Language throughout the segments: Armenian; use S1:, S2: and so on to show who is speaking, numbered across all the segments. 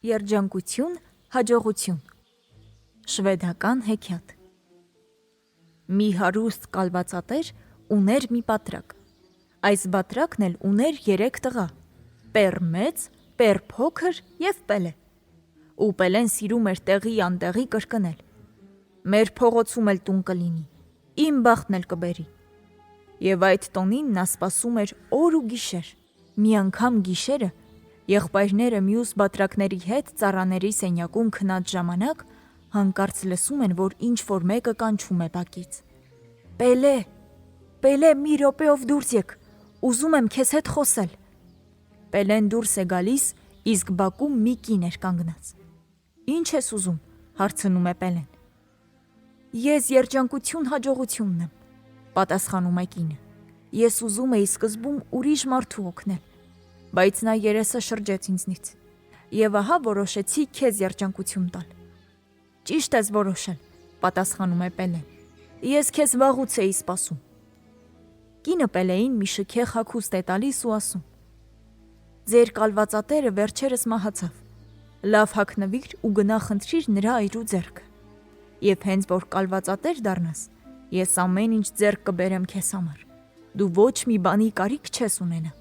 S1: Երջանկություն, հաջողություն։ Շվեդական հեքիաթ։ Մի հարուստ կալվածատեր ուներ մի պատրակ։ Այս բատրակն էլ ուներ 3 տղա՝ Պեր մեծ, Պեր փոքր և Պելե։ Ու Պելեն սիրում էր տեղի անտեղի կրկնել. «Մեր փողոցում էլ տուն կլինի, իմ բախտն էլ կբերի»։ Եվ այդ տոնին նա սպասում էր օր ու գիշեր։ Մի անգամ գիշերը եղբայրները մյուս բատրակների հետ ծառաների սենյակում քնած ժամանակ հանկարծ լսում են, որ ինչ-որ մեկը կանչում է բակից. «Պելե, Պելե, մի րոպեով դուրս եկ, ուզում եմ քեզ հետ խոսել»։ Պելեն դուրս է գալիս, իսկ բակում մի կին էր կանգնած։ «Ինչ ես ուզում»՝ հարցնում է Պելեն։ «Ես երջանկություն հաջողությունն եմ», պատասխանում է կինը։ «Ես ուզում էի սկզբում ուրիշ մարդու օգնել, բայց նա երեսը շրջեց ինձնից, և ահա որոշեցի քեզ երջանկություն տալ»։ «Ճիշտ ես որոշել», պատասխանում է Պելեն։ «Ես քեզ վաղուց էի սպասում»։ Կինը Պելեին մի շքեղ հագուստ է տալիս ու ասում. «Ձեր կալվածատերը վերջերս մահացավ, լավ հագնվիր ու գնա խնդրիր նրա այրու ձեռքը, և հենց որ կալվածատեր դառնաս, ես ամեն ինչ ձեռք կբերեմ քեզ համար, դու ոչ մի բանի կարիք չես ունենա։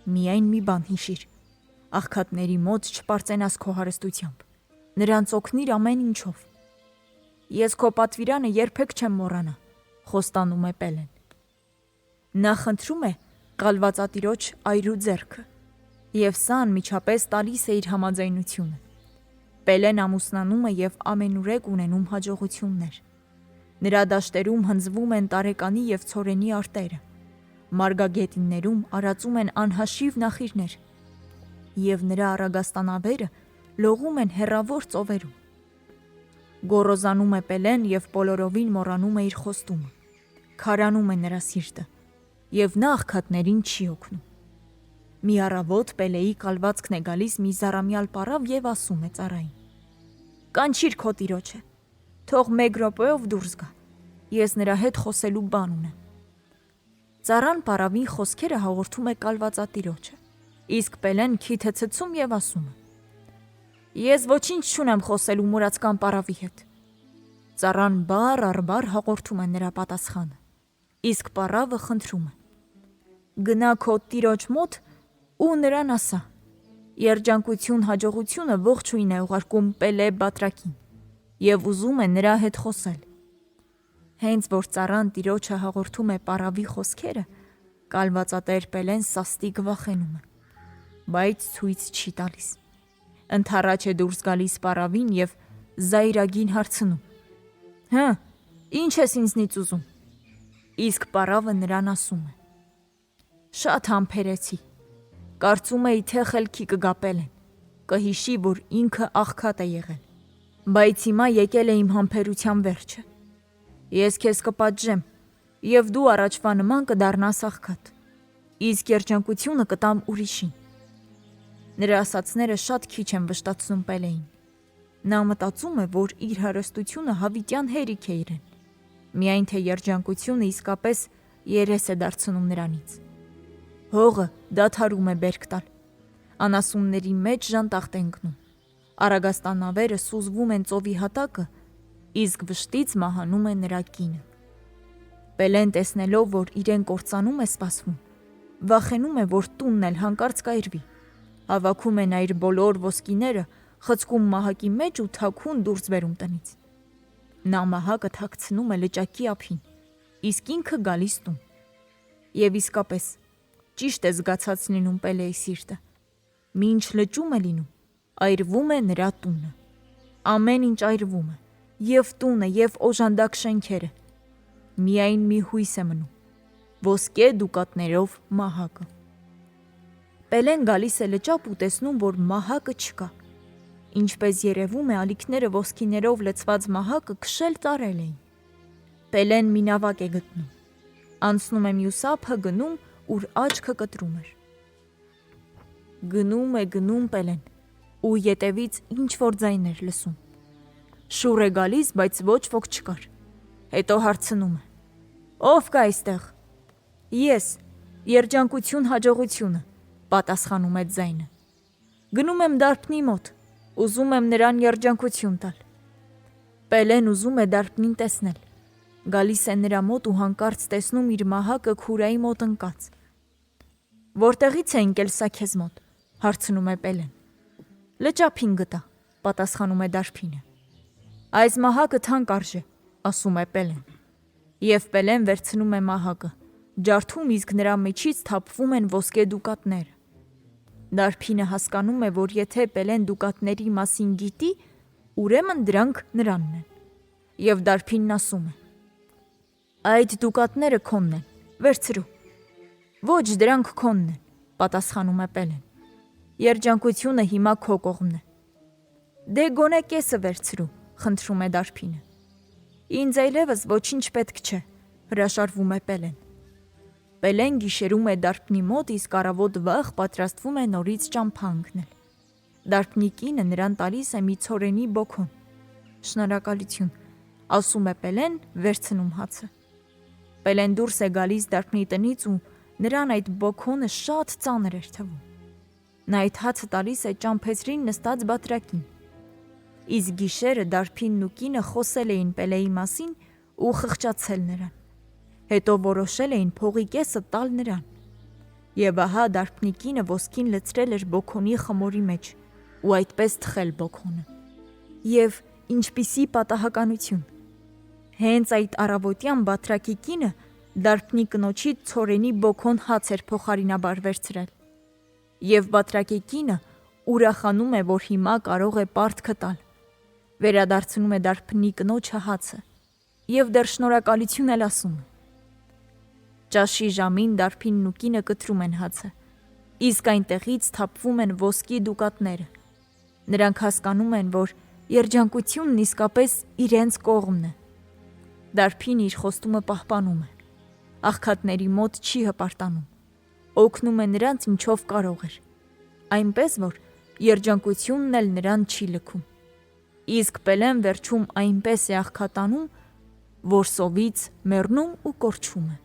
S1: Միայն մի բան հիշիր, աղքատների մոտ չպարծենաս քո հարստությամբ, նրանց օգնիր ամեն ինչով»։ «Ես քո պատվիրանը երբեք չեմ մոռանա», խոստանում է Պելեն։ Նա խնդրում է կալվածատիրոջ այրու ձեռքը, և սա անմիջապես տալիս է իր համաձայնությունը։ Պելեն ամուսնանում է և ամենուրեք ունենում հաջողություններ։ Նրա դաշտերում հնձվում են տարեկանի և ցորենի արտերը, մարգագետիններում արածում են անհաշիվ նախիրներ, և նրա առագաստանավերը լողում են հեռավոր ծովերում։ Գոռոզանում է Պելեն և բոլորովին մոռանում է իր խոստումը, քարանում է նրա սիրտը, և նա աղքատներին չի օգնում։ Մի առավոտ Պելեի կալվածքն է գալիս մի զառամյալ պառավ և ասում է ծառային. «Կանչիր քո տիրոջը, թող 1 րոպեով դուրս գա, ես նրա հետ խոսելու բան ունեմ»։ Ծառան պառավին խոսքերը հաղորդում է կալվածատիրոջը, իսկ Պելեն քիթը ցցում և ասում է. «Ես ոչինչ չունեմ խոսելու մուրացկան պառավի հետ»։ Ծառան բառ առ բառ հաղորդում է նրա պատասխանը, իսկ պառավը խնդրում է. «Գնա քո տիրոջ մոտ ու նրան ասա. երջանկություն հաջողությունը ողջույն է ուղարկում Պելե բատրակին և ուզում է նրա հետ խոսել»։ Հենց որ ծառան տիրոջը հաղորդում է պառավի խոսքերը, կալվածատեր Պելեն սաստիկ վախենում է, բայց ցույց չի տալիս։ Ընդառաջ է դուրս գալիս պառավին և զայրագին հարցնում. «Հը, ինչ ես ինձնից ուզում»։ Իսկ պառավը նրան ասում է. «Շատ համբերեցի, կարծում էի, թե խելքի կգա Պելեն, կհիշի, որ ինքը աղքատ է եղել, բայց հիմա եկել է իմ համբերության վերջը։ Ես քեզ կպատժեմ, և դու առաջվա նման կդառնաս աղքատ, իսկ երջանկությունը կտամ ուրիշին»։ Նրա ասածները շատ քիչ են վշտացնում Պելեին։ Նա մտածում է, որ իր հարստությունը հավիտյան հերիք է իրեն, միայն թե երջանկությունը իսկապես երես է դարձնում նրանից։ Հողը դադարում է բերք տալ, անասունների մեջ ժանտախտ է ընկնում, առագաստանավերը սուզվում են ծովի հատակը, իսկ վշտից մահանում է նրա կինը։ Պելեն տեսնելով, որ իրեն կործանում է սպասվում, վախենում է, որ տունն էլ հանկարծ կայրվի, հավաքում է նա իր բոլոր ոսկիները, խցկում մահակի մեջ ու թաքուն դուրս բերում տնից։ Նա մահակը թաքցնում է լճակի ափին, իսկ ինքը գալիս տուն։ Եվ իսկապես, ճիշտ է զգացած լինում Պելեի սիրտը։ Մինչ լճում է լինում, այրվում է նրա տունը։ Ամեն ինչ այրվում է, և տունը, և օժանդակ շենքերը։ Միայն մի հույս է մնում՝ ոսկե դուկատներով մահակը։ Պելեն գալիս է լճապ ու տեսնում, որ մահակը չկա։ Ինչպես երևում է, ալիքները ոսկիներով լցված մահակը քշել տարել էին։ Պելեն մի նավակ է գտնում, անցնում է մյուս ափը, գնում, ուր աչքը կտրում էր։ Գնում Պելեն, ու ետևից ինչ-որ ձայն էր լսում։ Շուռ է գալիս, բայց ոչ ոք չկար։ Հետո հարցնում է. «Ո՞վ կա այստեղ»։ «Ես, երջանկություն հաջողությունը», պատասխանում է ձայնը։ «Գնում եմ դարբնի մոտ, Ուզում եմ նրան երջանկություն տալ։ Պելեն ուզում է դարբնին տեսնել։ Գալիս է նրա մոտ ու հանկարծ տեսնում իր մահակը քուրայի մոտ ընկած։ Որտեղից է ընկել սա քեզ մոտ, հարցնում է Պելեն։ Լճափին գտա, պատասխանում է դարբինը։ Այս մահակը թանկ արժե, ասում է Պելեն։ Եվ Պելեն վերցնում է մահակը, ջարդում, իսկ նրա միջից թափվում են ոսկե դուկատները։ Դարբինը հասկանում է, որ եթե Պելեն դուկատների մասին գիտի, ուրեմն դրանք նրանն են։ Եվ դարբինն ասում է. Այդ դուկատները քոնն են, վերցրու։ Ոչ, դրանք քոնն են, պատասխանում է Պելեն։ Երջանկությունը հիմա քո կողմն է։ Դե գոնե կեսը վերցրու, խնդրում է դարբինը։ Ինձ այլևս ոչինչ պետք չէ, հրաշարվում է Պելեն։ Պելեն գիշերում է դարբնի մոտ, իսկ առավոտ վաղ պատրաստվում է նորից ճամփա ընկնել։ Դարբնի կինը նրան տալիս է մի ցորենի բոքոն։ Շնորհակալություն, ասում է Պելեն, վերցնում հացը։ Պելեն դուրս է գալիս դարբնի տնից ու նրան այդ բոքոնը շատ ծանր էր թվում։ Նա այդ հացը տալիս է ճամփեզրին նստած բատրակին։ Իսկ գիշերը դարբինն ու կինը խոսել էին Պելեի մասին ու խղճացել նրան։ Հետո որոշել էին փողի կեսը տալ նրան։ Եվ ահա դարբնի կինը ոսկին լցրել էր բոքոնի խմորի մեջ ու այդպես թխել բոքոնը։ Եվ ինչպիսի պատահականություն։ Հենց այդ առավոտյան բատրակի կինը դարբնի կնոջից ցորենի բոքոն հաց էր փոխարինաբար վերցրել։ Եվ բատրակի կինը ուրախանում է, որ հիմա կարող է պարտքը տալ։ Վերադարձնում է դարբնի կնոջը հացը եւ դեռ շնորհակալություն էլ ասում է։ Ճաշի ժամին դարբինն ու կինը կտրում են հացը, իսկ այնտեղից թափվում են ոսկի դուկատները։ Նրանք հասկանում են, որ երջանկությունն իսկապես իրենց կողմն է։ Դարբինը իր խոստումը պահպանում է։ Աղքատների մոտ չի հպարտանում։ Օգնում է նրանց ինչով կարող էր։ Այնպես որ երջանկությունն էլ նրան չի լքում։ Իսկ Պելեն վերջում այնպես է աղքատանում, որ սովից մեռնում ու կորչում է։